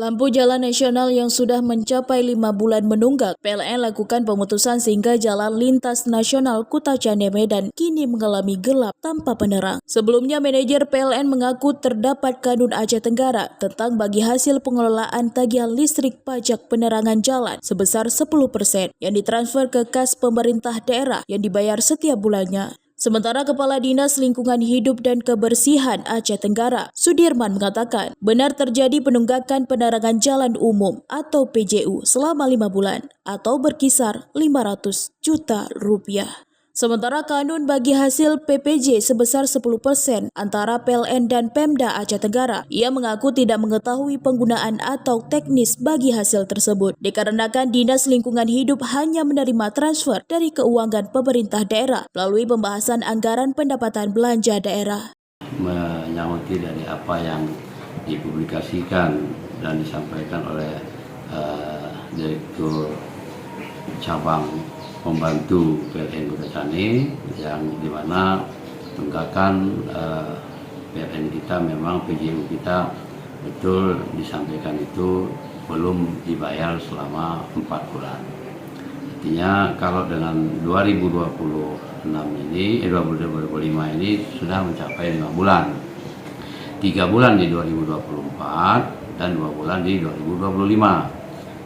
Lampu jalan nasional yang sudah mencapai 5 bulan menunggak, PLN lakukan pemutusan sehingga jalan lintas nasional Kutacane Medan kini mengalami gelap tanpa penerang. Sebelumnya, manajer PLN mengaku terdapat Kanun Aceh Tenggara tentang bagi hasil pengelolaan tagihan listrik pajak penerangan jalan sebesar 10% yang ditransfer ke kas pemerintah daerah yang dibayar setiap bulannya. Sementara Kepala Dinas Lingkungan Hidup dan Kebersihan Aceh Tenggara, Sudirman mengatakan, benar terjadi penunggakan penerangan jalan umum atau PJU selama 5 bulan atau berkisar 500 juta rupiah. Sementara kanun bagi hasil PPJ sebesar 10% antara PLN dan Pemda Aceh Tenggara. Ia mengaku tidak mengetahui penggunaan atau teknis bagi hasil tersebut, dikarenakan Dinas Lingkungan Hidup hanya menerima transfer dari keuangan pemerintah daerah melalui pembahasan anggaran pendapatan belanja daerah. Menyangkuti dari apa yang dipublikasikan dan disampaikan oleh Direktur Cabang Pembantu PLN Kutacane, yang dimana tunggakan PLN kita memang PJU kita betul disampaikan itu belum dibayar selama 4 bulan. Artinya kalau dengan 2025 ini sudah mencapai 5 bulan. 3 bulan di 2024 dan 2 bulan di 2025.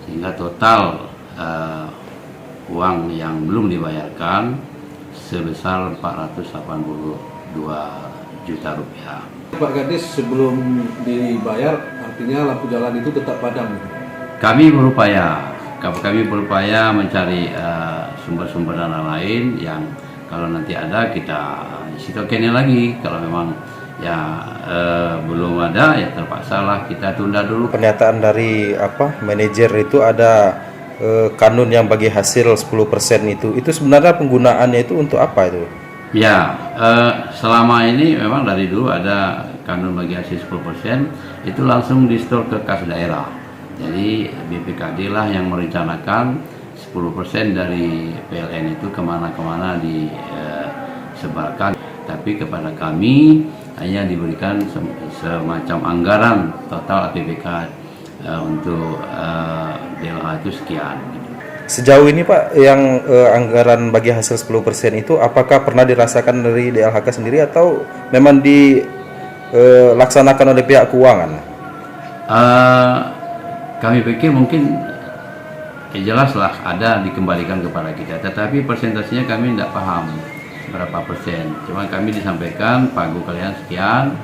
Sehingga total uang yang belum dibayarkan sebesar 482 juta rupiah. Pak Gadis, sebelum dibayar artinya lampu jalan itu tetap padam? Kami berupaya mencari sumber-sumber dana lain yang kalau nanti ada kita sitokinnya lagi. Kalau memang belum ada, ya terpaksalah kita tunda dulu. Pernyataan dari manajer itu ada kanun yang bagi hasil 10% itu sebenarnya penggunaannya itu untuk apa itu? Ya, selama ini memang dari dulu ada kanun bagi hasil 10% itu langsung di-store ke kas daerah. Jadi BPKD lah yang merencanakan 10% dari PLN itu kemana-kemana disebarkan. Tapi kepada kami hanya diberikan semacam anggaran total APBK untuk DLH itu sekian. Sejauh ini Pak, yang anggaran bagi hasil 10% itu apakah pernah dirasakan dari DLHK sendiri atau memang dilaksanakan oleh pihak keuangan? Kami pikir mungkin jelaslah ada dikembalikan kepada kita, tetapi persentasenya kami tidak paham berapa persen. Cuma kami disampaikan pagu kalian sekian,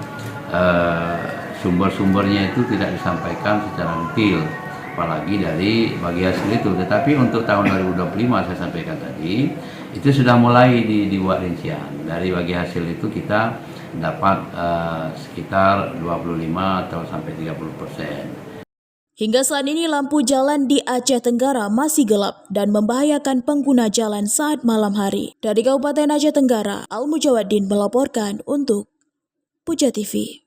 sumber-sumbernya itu tidak disampaikan secara detail, apalagi dari bagi hasil itu. Tetapi untuk tahun 2025 saya sampaikan tadi, itu sudah mulai dibuat rincian. Dari bagi hasil itu kita dapat sekitar 25 atau sampai 30%. Hingga saat ini lampu jalan di Aceh Tenggara masih gelap dan membahayakan pengguna jalan saat malam hari. Dari Kabupaten Aceh Tenggara, Al Mujawaddin melaporkan untuk Puja TV.